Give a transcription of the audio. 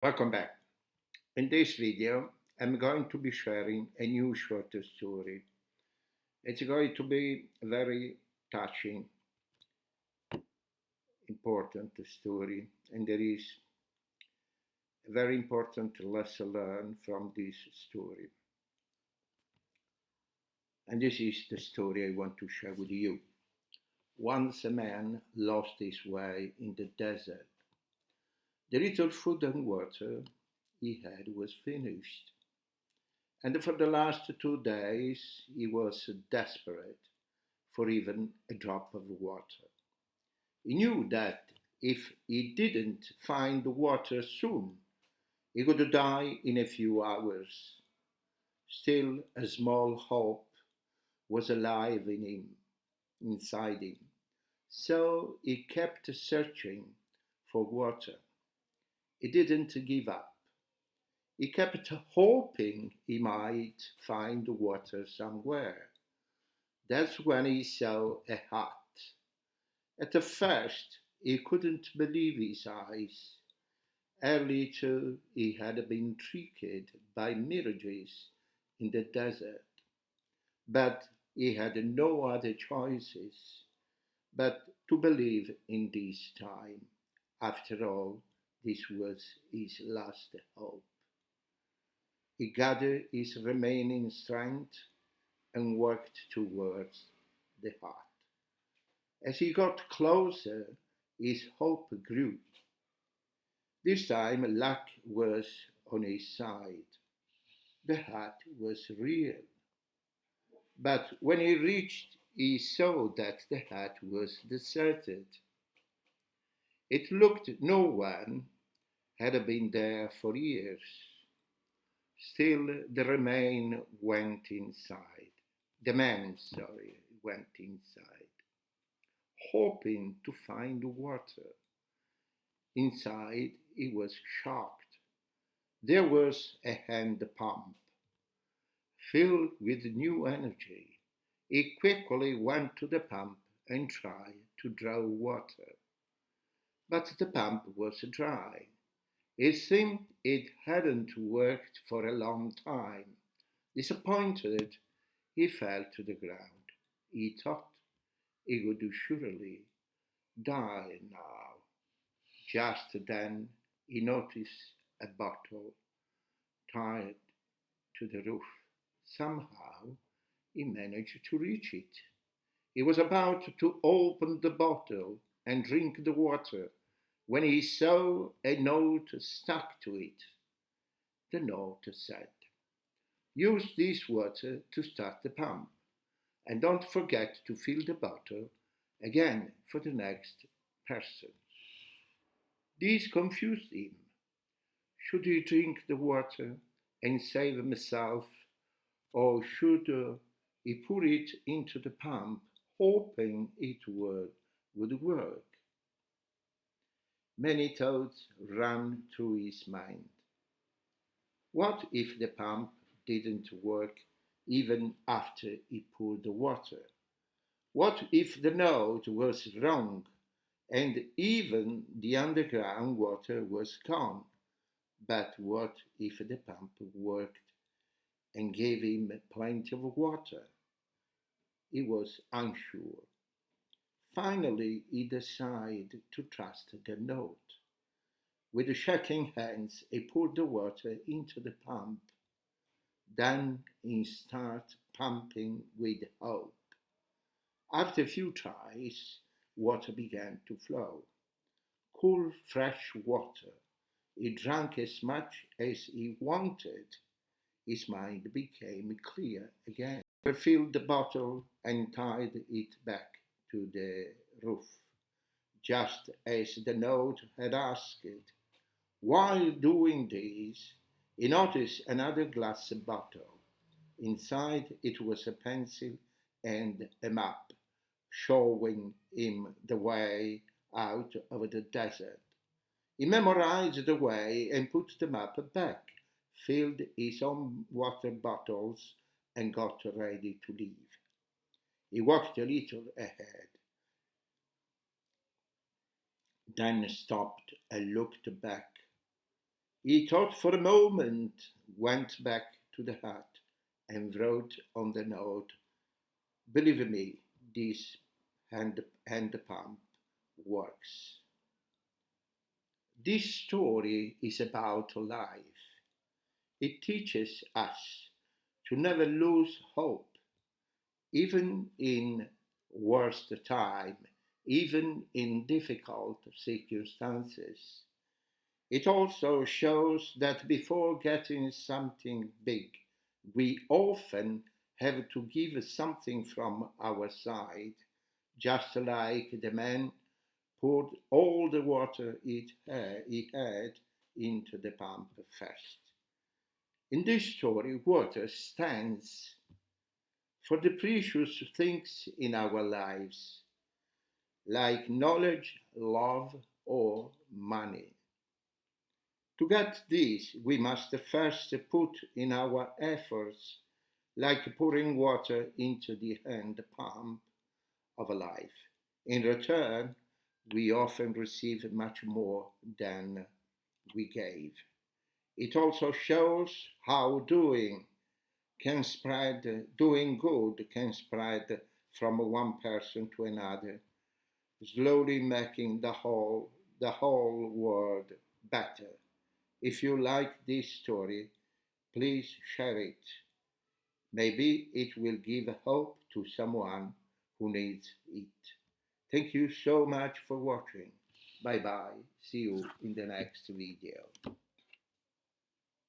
Welcome back. In this video, I'm going to be sharing a new short story. It's going to be a very touching, important story, and there is a very important lesson learned from this story. And this is the story I want to share with you. Once a man lost his way in the desert. The little food and water he had was finished. And for the last 2 days he was desperate for even a drop of water. He knew that if he didn't find the water soon, he would die in a few hours. Still, a small hope was alive in him, inside him. So he kept searching for water. He didn't give up. He kept hoping he might find water somewhere. That's when he saw a hut. At first, he couldn't believe his eyes. Earlier, he had been tricked by mirages in the desert. But he had no other choices but to believe in this time. After all, this was his last hope. He gathered his remaining strength and walked towards the hut. As he got closer, his hope grew. This time luck was on his side. The hut was real. But when he reached, he saw that the hut was deserted. It looked no one had been there for years. Still, the man went inside, hoping to find water. Inside, he was shocked. There was a hand pump, filled with new energy. He quickly went to the pump and tried to draw water. But the pump was dry. It seemed it hadn't worked for a long time. Disappointed, he fell to the ground. He thought he would surely die now. Just then he noticed a bottle tied to the roof. Somehow he managed to reach it. He was about to open the bottle and drink the water when he saw a note stuck to it. The note said, "Use this water to start the pump, and don't forget to fill the bottle again for the next person." This confused him. Should he drink the water and save himself, or should he pour it into the pump, hoping it would work? Many thoughts ran through his mind. What if the pump didn't work even after he poured the water? What if the note was wrong and even the underground water was gone? But what if the pump worked and gave him plenty of water? He was unsure. Finally, he decided to trust the note. With shaking hands, he poured the water into the pump. Then he started pumping with hope. After a few tries, water began to flow. Cool, fresh water. He drank as much as he wanted. His mind became clear again. He refilled the bottle and tied it back to the roof, just as the note had asked. While doing this, he noticed another glass bottle. Inside it was a pencil and a map, showing him the way out of the desert. He memorized the way and put the map back, filled his own water bottles, and got ready to leave. He walked a little ahead, then stopped and looked back. He thought for a moment, went back to the hut, and wrote on the note, "Believe me, this hand pump works." This story is about life. It teaches us to never lose hope, even in worst time, even in difficult circumstances. It also shows that before getting something big, we often have to give something from our side, just like the man poured all the water he had into the pump first. In this story, water stands for the precious things in our lives, like knowledge, love, or money. To get this, we must first put in our efforts, like pouring water into the hand pump of life. In return, we often receive much more than we gave. It also shows how doing good can spread from one person to another, slowly making the whole world better. If you like this story, please share it. Maybe it will give hope to someone who needs it. Thank you so much for watching. Bye bye. See you in the next video.